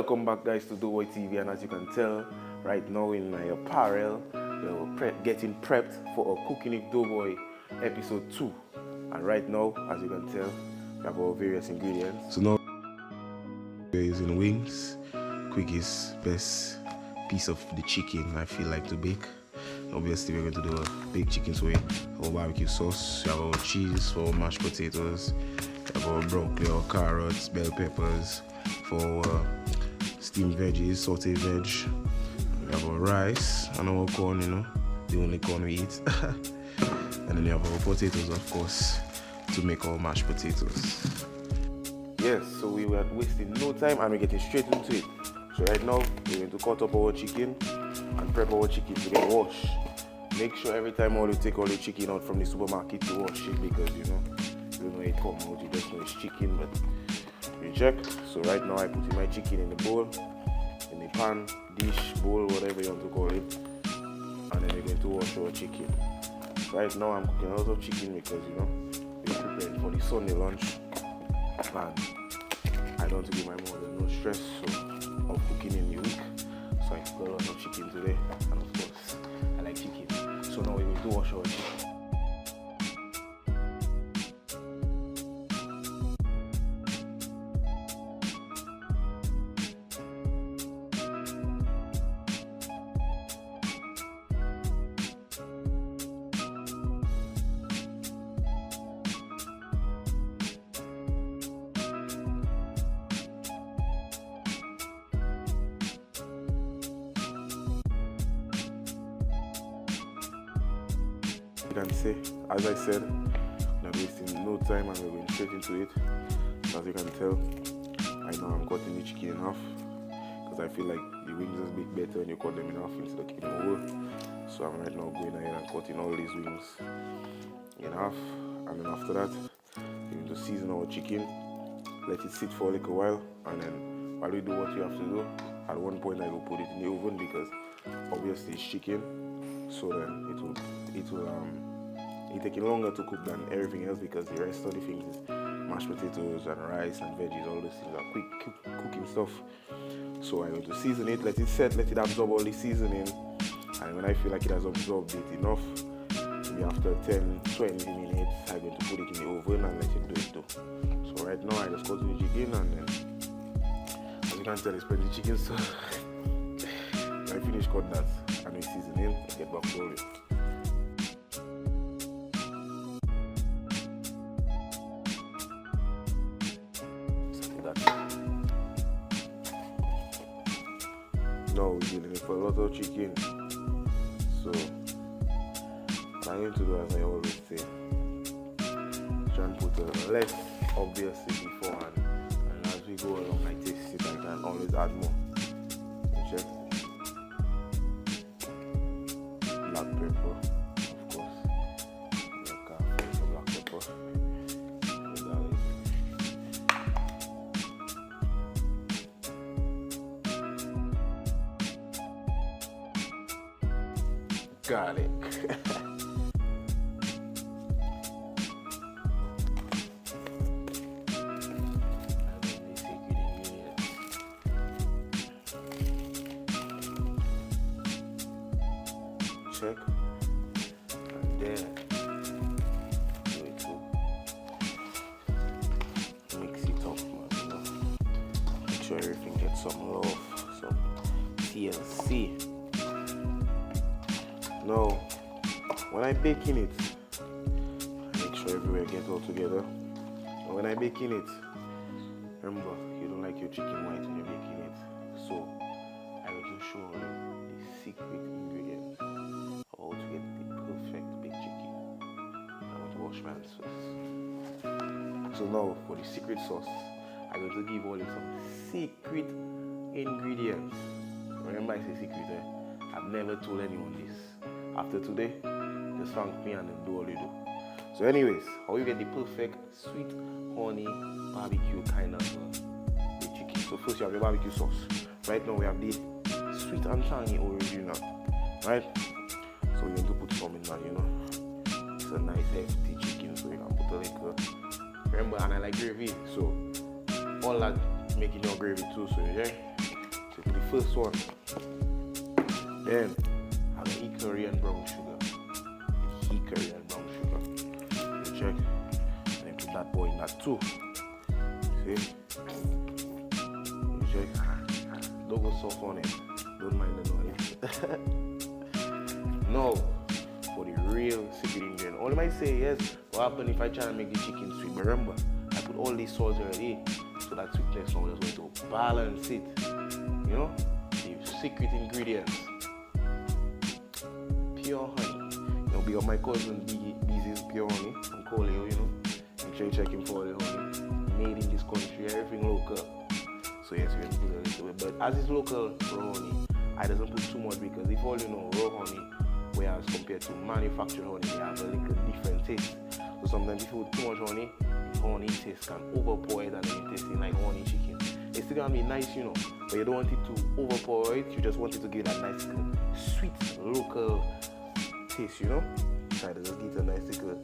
Welcome back, guys, to Doughboy TV, and as you can tell right now in my apparel, we're getting prepped for a Cooking with Doughboy episode 2. And right now, as you can tell, we have our various ingredients. So now we're using wings, quickest, best piece of the chicken I feel like to bake. Obviously, we're going to do a baked chicken, so we have our barbecue sauce, we have our cheese for mashed potatoes, we have our broccoli or carrots, bell peppers for steamed veggies, sauté veg. We have our rice and our corn, the only corn we eat. And then we have our potatoes, of course, to make our mashed potatoes. Yes, so we were wasting no time and we're getting straight into it. So right now, we're going to cut up our chicken and prep our chicken to get washed. Make sure every time you take all the chicken out from the supermarket to wash it, because you don't know it come out, you just know it's chicken, but you check. So right now I put in my chicken in the bowl, in the pan, dish, bowl, whatever you want to call it, and then we're going to wash our chicken. Right now I'm cooking a lot of chicken because we're preparing for the Sunday lunch, and I don't want to give my mother no stress of cooking in the week. So I cook a lot of chicken today, and of course I like chicken. So now we're going to wash our chicken. You can say, as I said, we're not wasting no time and we're going straight into it. So as you can tell, right now I'm cutting the chicken in half because I feel like the wings is a bit better when you cut them in half instead of keeping them whole. So I'm right now going ahead and cutting all these wings in half, and then after that we're going to season our chicken, let it sit for a little while, and then while we do what you have to do, at one point I will put it in the oven because obviously it's chicken, so then it will take longer to cook than everything else, because the rest of the things is mashed potatoes and rice and veggies. All those things are quick cooking stuff. So I'm going to season it, let it set, let it absorb all the seasoning, and when I feel like it has absorbed it enough, maybe after 10-20 minutes I'm going to put it in the oven and let it do it too. So right now I just cut the chicken, and then as you can tell it's plenty chicken, so when I finish cut that and we season in, I get back to it. Now we're dealing with a lot of chicken, so what I'm going to do, as I always say, try and put a less obviously beforehand, and as we go along I taste it, I can always add more. Check. Black pepper, of course. Black pepper. Garlic. Check. And then going to mix it up, man. Make sure everything gets some love, some TLC. Now, when I'm baking it, make sure everywhere gets all together. And when I'm baking it, remember, you don't like your chicken white when you're baking it. So, I will just show you the secret ingredients of how to get the perfect baked chicken. I'm going to wash my hands first. So now, for the secret sauce, I'm going to give all you some secret ingredients. Remember, I say secret, I've never told anyone this. After today, just thank me and then do all you do. So anyways, how you get the perfect sweet honey barbecue kind of baked chicken. So first you have your barbecue sauce. Right now we have the sweet and tangy original. Right? So we're going to put some in that, It's a nice hefty chicken, so you can put a little. Remember, and I like gravy, so all that making your gravy too, so yeah. first one. Then have hickory and brown sugar. Hickory and brown sugar. You check. Then put that boy in that too. See? You check. Don't go soft on it. Don't mind the noise. Now, for the real secret ingredient. Only might say yes, what happen if I try and make the chicken sweet? But remember, I put all these salts already, so that sweetness now is going to balance it. You know, the secret ingredients. Pure honey. You know, be on my cousin Beezy's pure honey from Coleo, you know. Make sure you check him for the honey. Made in this country, everything local. So yes, we're going to put a little bit. But as it's local raw honey, I doesn't put too much because if all you know, raw honey, whereas compared to manufactured honey, they have a little different taste. So sometimes if you put too much honey, the honey taste can overpour it and then it tastes like honey chicken. It's still gonna be nice, you know, but you don't want it to overpour it. You just want it to give that nice little sweet local taste, you know. Try to just give it a nice little.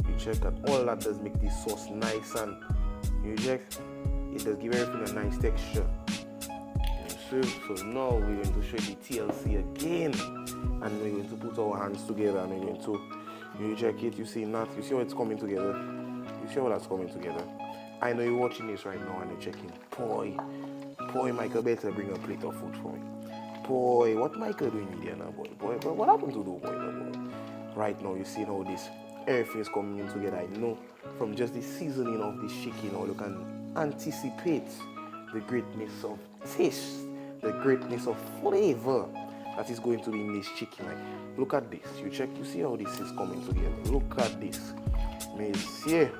You check that all that does make this sauce nice, and you check it does give everything a nice texture. So now we're going to show the TLC again, and we're going to put our hands together and we're going to, you check it, you see that, you see how it's coming together, you see how that's coming together. I know you're watching this right now and you're checking, boy, Michael better bring a plate of food for me. Boy, what Michael doing in there now, boy, what happened to the boy? Right now you see how this, everything is coming in together. I know from just the seasoning of this chicken, or you can anticipate the greatness of taste, the greatness of flavor that is going to be in this chicken. Like, look at this. You check, you see how this is coming together. Look at this. Monsieur.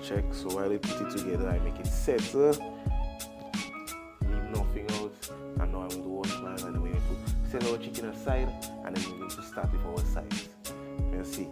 Check. So while I put it together, I make it settle. Leave nothing out. And now I'm going to wash mine, and then we're going to set our chicken aside, and then we're going to start with our sides. Merci.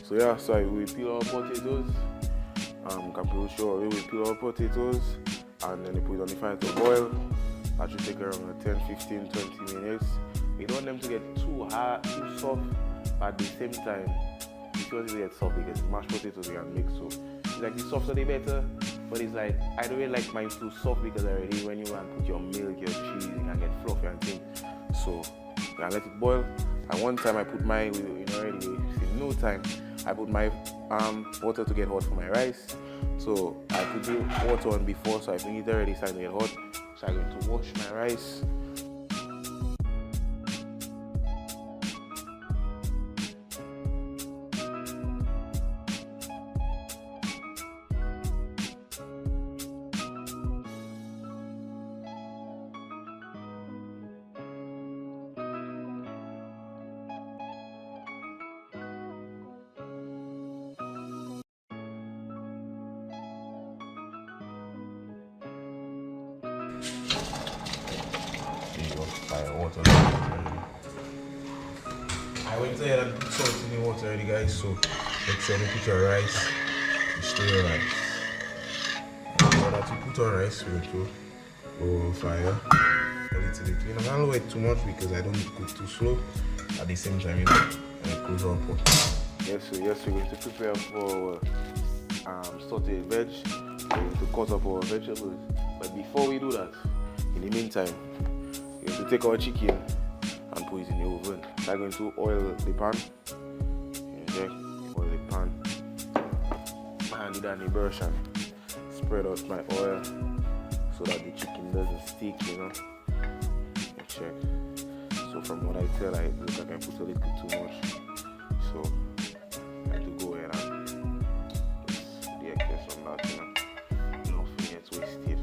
So yeah, so we peel our potatoes. Can people show we peel our potatoes and then we put it on the fire to boil. That should take around 10, 15, 20 minutes. We don't want them to get too hard, too soft, but at the same time, you want it to get soft because mashed potatoes we can make, so it's like the softer the better. But it's like I don't really like mine too soft because already when you want to put your milk, your cheese, it can get fluffy and things. So we can let it boil. And one time I put mine, already in no time. I put my water to get hot for my rice. So I put the water on before, so I think it already started to get hot. So I'm going to wash my rice. Water. I went ahead and put salt in the water already, guys, so make sure you put your rice, you stir your rice. Now that you put your rice, we're going to go over fire a little bit. I don't wait too much because I don't cook too slow. At the same time, and it close our pot. Yes, we're going to prepare for sauteed veg. We're going to cut up our vegetables. But before we do that, in the meantime, we're going to take our chicken and put it in the oven. I'm going to oil the pan. Okay, oil the pan. Hand it on the brush and spread out my oil so that the chicken doesn't stick, Check. So from what I tell, I look like I put a little too much. So I have to go ahead and put the excess on that, Nothing gets wasted.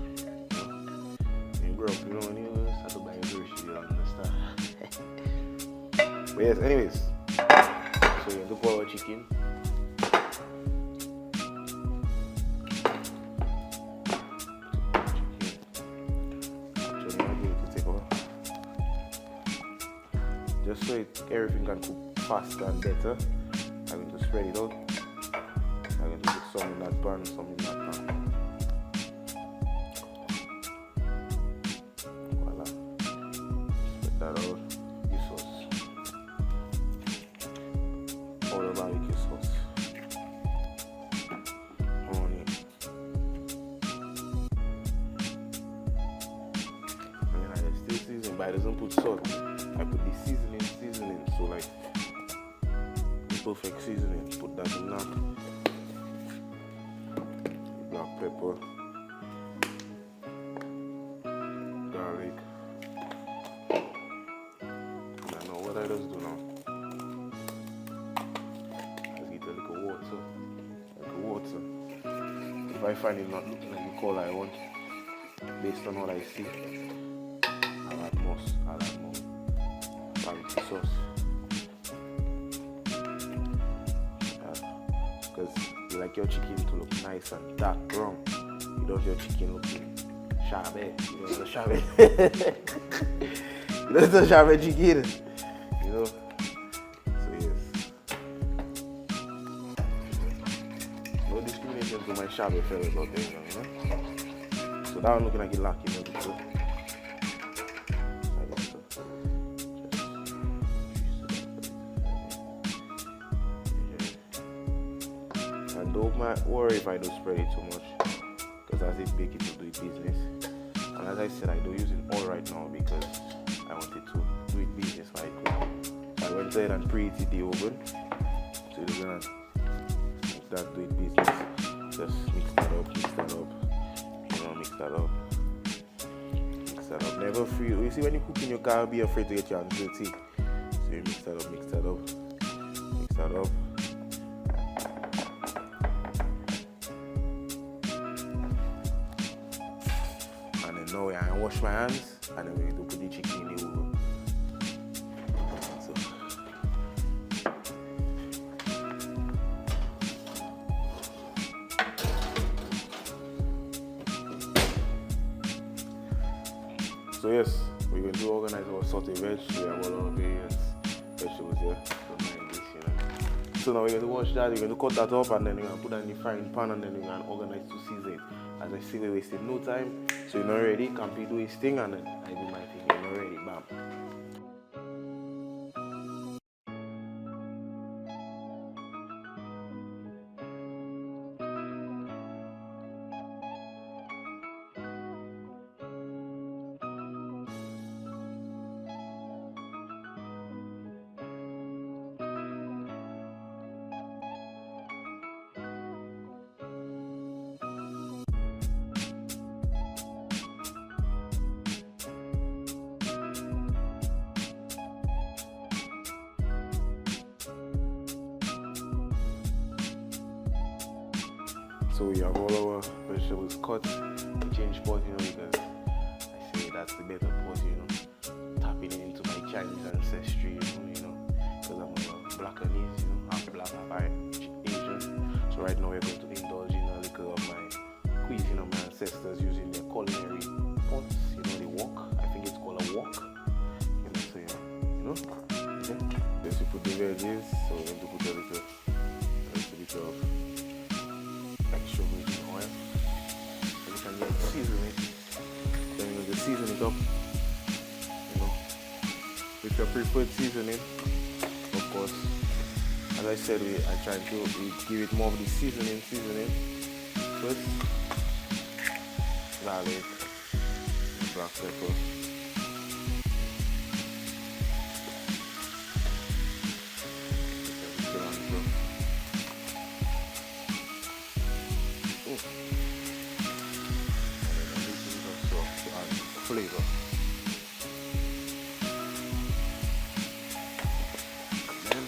When you grow up, when you start to buy a grocery, you don't understand. But yes, anyways. So we're going to pour our chicken. just so everything can cook faster and better, I'm going to spread it out. I'm going to put some in that pan, some in that pan. Voila. Spread that out. This sauce. All the barbecue sauce. Honey. And then I still season, but I doesn't put salt. I put the seasoning, so like the perfect seasoning. Put that in that. Black pepper, garlic. And I know what I just do now. Just get a little water. If I find it not looking like the color I want, based on what I see, I'll add more barbecue sauce. Because you like your chicken to look nice and dark brown. You don't want your chicken looking shabby. You don't want shabby. You don't want shabby chicken. You know? So yes. No discrimination to my shabby fellas out there, you know? So that one looking like it lacking a bit too. And don't worry if I don't spread it too much, because as it bake it will do it business. And as I said, I don't use it all right now because I wanted to do it business right quick. So I went ahead and preheated the oven. So you're gonna make that do it business. Just mix that up. You know, mix that up. Never free. You see, when you cook in your car, be afraid to get your hands dirty. So you mix that up. Now I wash my hands and then we need to put the chicken in the oven. So yes, we're going to organize our sauté veg. We have all our various vegetables here. Don't mind this, you know. So now we're going to wash that, we're going to cut that up, and then we're going to put that in the frying pan, and then we're going to organize to season it. As I see, we're wasting no time. So you're not ready, Campy do his thing, and then I do my thing. You're not ready, bam. So we have all our vegetables cut. We change pot, you know, because I say that's the better pot, you know. Tapping it into my Chinese ancestry, you know, because I'm a Blackanese, you know, half black, half Asian. So right now we're going to indulge in a little of my cuisine of my ancestors using their culinary pots, you know, the wok. I think it's called a wok. You know, so yeah, you know. Yeah. Just to put the veggies, so we're going to put a little bit of extra virgin oil. So you can just season it. Then you just season it up. You know, with your preferred seasoning, of course. As I said, I try to give it more of the seasoning. First, garlic, black pepper. Flavor. And then,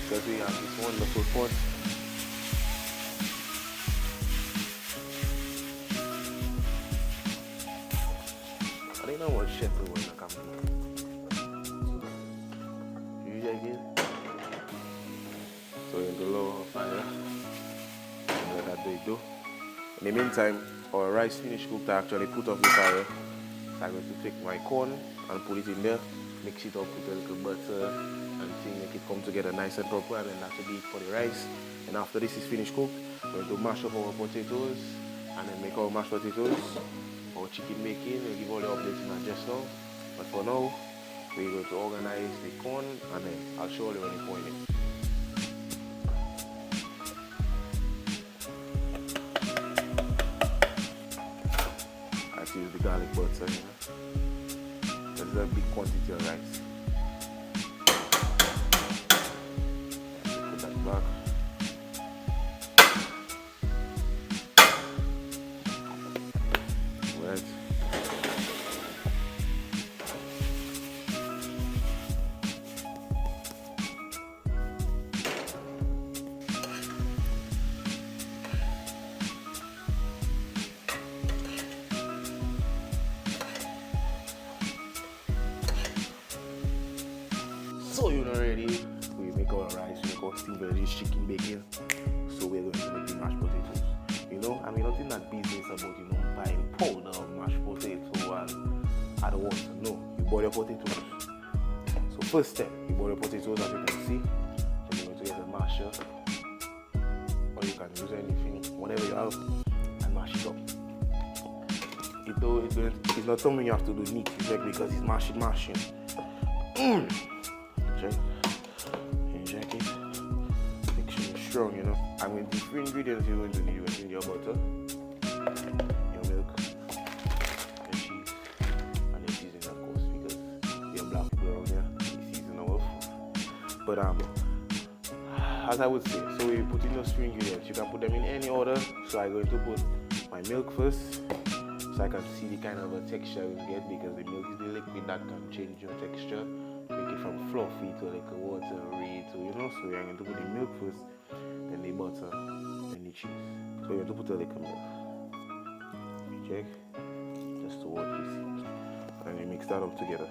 because we have this wonderful pot, I don't know what chef we want to come to. You again. So in the low fire, and let that do. In the meantime, our rice finished cooked. I actually put off the fire. So I'm going to take my corn and put it in there, mix it up with a little butter and thing, make it come together nice and proper, and then that will be it for the rice. And after this is finished cooked, we're going to mash up our potatoes and then make our mashed potatoes, our chicken making, and give all the updates in that just now. But for now, we're going to organize the corn, and then I'll show you when you pour in it. Use the garlic butter, There's a big quantity of rice. Put that back. Right. So you know already, we make our rice, we make our steamed veggies, chicken bacon. So we're going to make the mashed potatoes. You know, I mean, nothing that business about, buying powder of mashed potato and add water. No, you boil your potatoes. So first step, you boil your potatoes, as you can see. Then you're going to get a masher, or you can use anything, whatever you have, and mash it up. It's not something you have to do neat, because it's mashing. Check. Inject it. Make sure it's strong, I mean, the three ingredients you're going to need: you need your butter, your milk, your cheese, and your seasoning, of course, because we are black people around here. We season our food. But as I would say, so we put in those three ingredients. You can put them in any order. So I'm going to put my milk first, so I can see the kind of a texture we get, because the milk is the liquid that can change your texture. Make it from fluffy to like a watery to, so we are going to put the milk first, then the butter, then the cheese. So we're going to put a little milk. Check. Just to watch this. And then you mix that up together.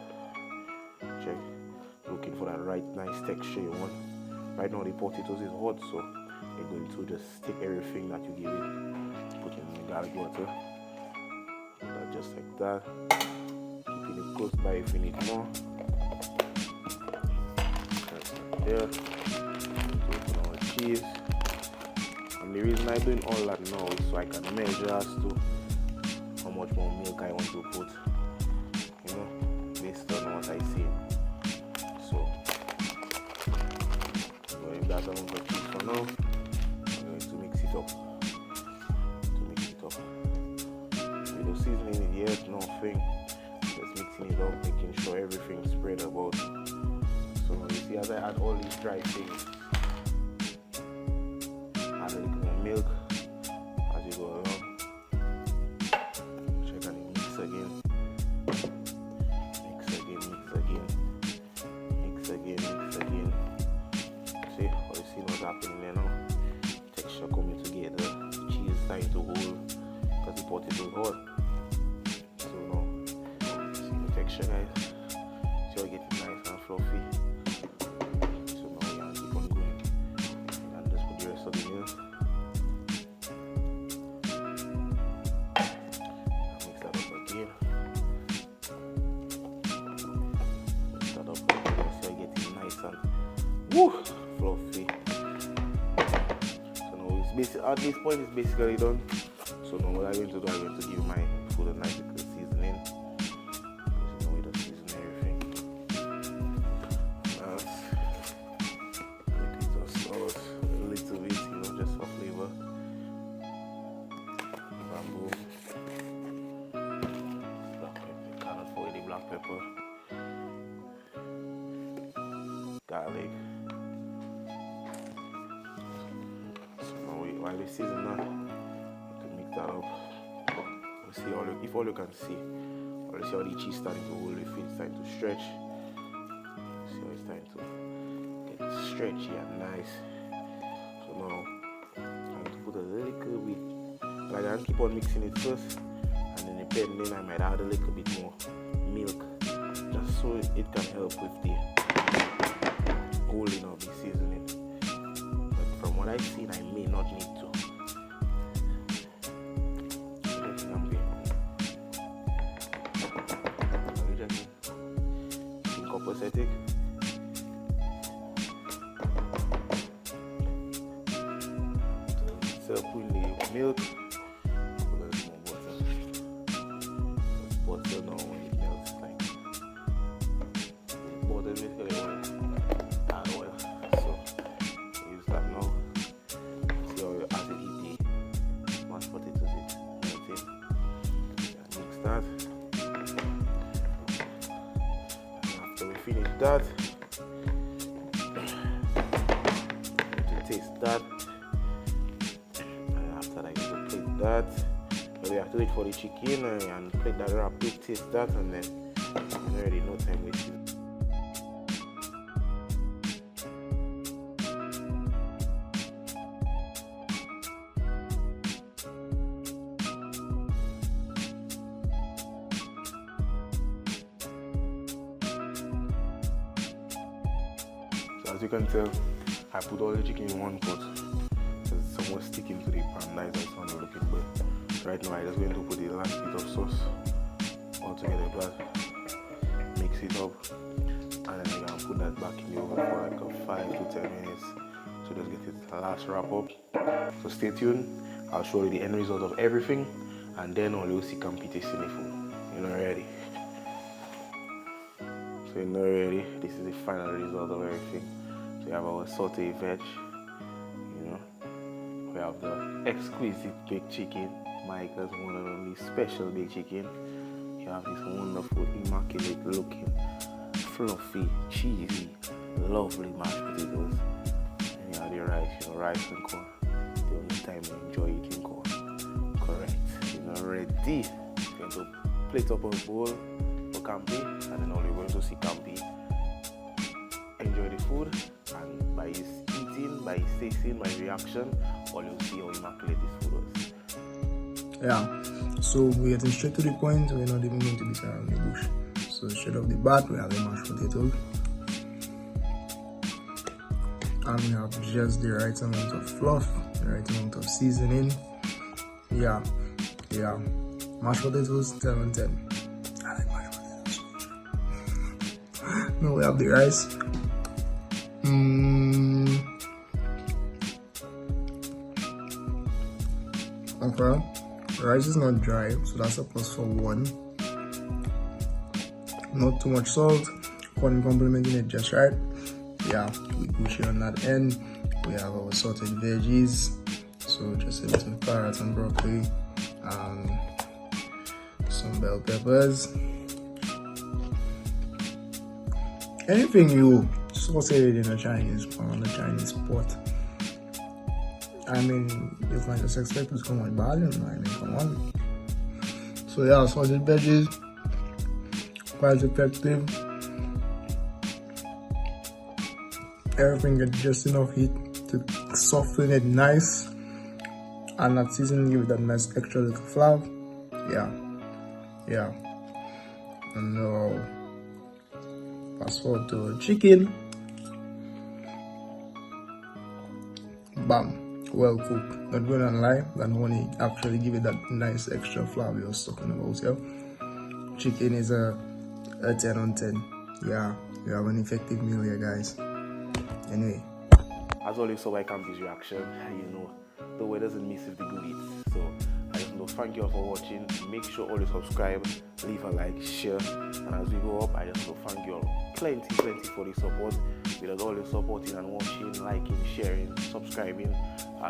Check. Looking for that right nice texture you want. Right now the potatoes is hot, so you're going to just take everything that you give it, put it in the garlic water. Put that just like that. Keeping it close by if you need more. There, open our cheese, and the reason I'm doing all that now is so I can measure as to how much more milk I want to put, based on what I see. So, going that amount of cheese for now, I'm going to mix it up. We don't seasoning it yet, nothing. Just mixing it up, making sure everything's spread about. So you see, as I add all these dry things, add a little bit of milk as you go along. Check and mix again. See, you see what's happening there now? Texture coming together, cheese starting to hold, because the potato is hot. So now, see the texture, guys? See how it gets nice and fluffy. Woo, fluffy. So now at this point it's basically done. So now what I'm going to do, I'm going to give my food a nice little seasoning. Because we don't season everything. A little sauce, a little bit, just for flavor. Bamboo. Black pepper, cannot forget the black pepper. Garlic. While we season that, you can mix that up. You see if all you can see, or you see how the cheese starting to hold, if it's starting to stretch. See how it's starting to get stretchy and nice. So now I'm going to put a little bit, like I keep on mixing it first, and then depending I might add a little bit more milk, just so it can help with the holding of the seasoning. But from what I've seen, I may not need to. Think up copacetic. Instead of putting the milk, put a little more butter. Butter now when it melts, like butter basically oil. Add oil. So use that now. See how you add the mashed potatoes in. Mix that. After we finish that, to taste that. That, but we have to wait for the chicken and plate that wrap, taste that, and then already no time wasting. So as you can tell, I put all the chicken in one pot. Somewhat sticking to the pan, nice and sound looking, but right now I'm just going to put the last bit of sauce all together, but mix it up, and then I'm gonna put that back in the oven for like 5 to 10 minutes. So just get it last wrap up. So stay tuned. I'll show you the end result of everything, and then all you'll see can be tasting the food. You're not ready. So you're not ready. This is the final result of everything. So we have our sauté veg. We have the exquisite baked chicken, Michael's one and only special baked chicken. You have this wonderful, immaculate looking, fluffy, cheesy, lovely mashed potatoes. And you have the rice, rice and corn. The only time you enjoy eating corn. Correct. You're not ready. You're going to plate up a bowl for Campi, and then all you're going to see Campi enjoy the food, and by his eating, by his tasting, by his reaction, all you'll see how immaculate this food was. Yeah, so we're getting straight to the point. We're not even going to be around the bush. So straight off the bat, we have the mashed potatoes, and we have just the right amount of fluff, the right amount of seasoning. Yeah, mashed potatoes 10 on 10. I like mashed potatoes. Now we have the rice. Okay, the rice is not dry, so that's a plus for 1. Not too much salt, corn complementing it just right. Yeah, we push it on that end. We have our sauteed veggies, so just a little carrots and broccoli, some bell peppers. Anything you saute it in a Chinese pot. I mean, you can't just expect it to come with volume. I mean, come on. So yeah, sauteed veggies, quite effective. Everything gets just enough heat to soften it nice, and that seasoning give it that nice extra little flavor. Yeah. And now, fast forward to chicken. Bam. Well cooked. Not gonna lie, that honey actually give it that nice extra flavor you're talking about here. Chicken is a 10 on 10. Yeah, you have an effective meal here, guys. Anyway, as always, saw by Campi's reaction, you know, the way doesn't miss if the good eats. So I just want to thank you all for watching. Make sure all you subscribe, leave a like, share, and as we go up, I just want to thank you all plenty for the support. Because all you supporting and watching, liking, sharing, subscribing, I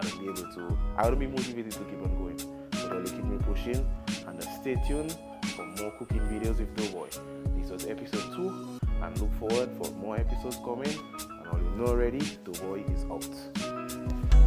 will be motivated to keep on going. So don't keep me pushing, and stay tuned for more cooking videos with Doughboy. This was episode 2, and look forward for more episodes coming. And all you know already, Doughboy is out.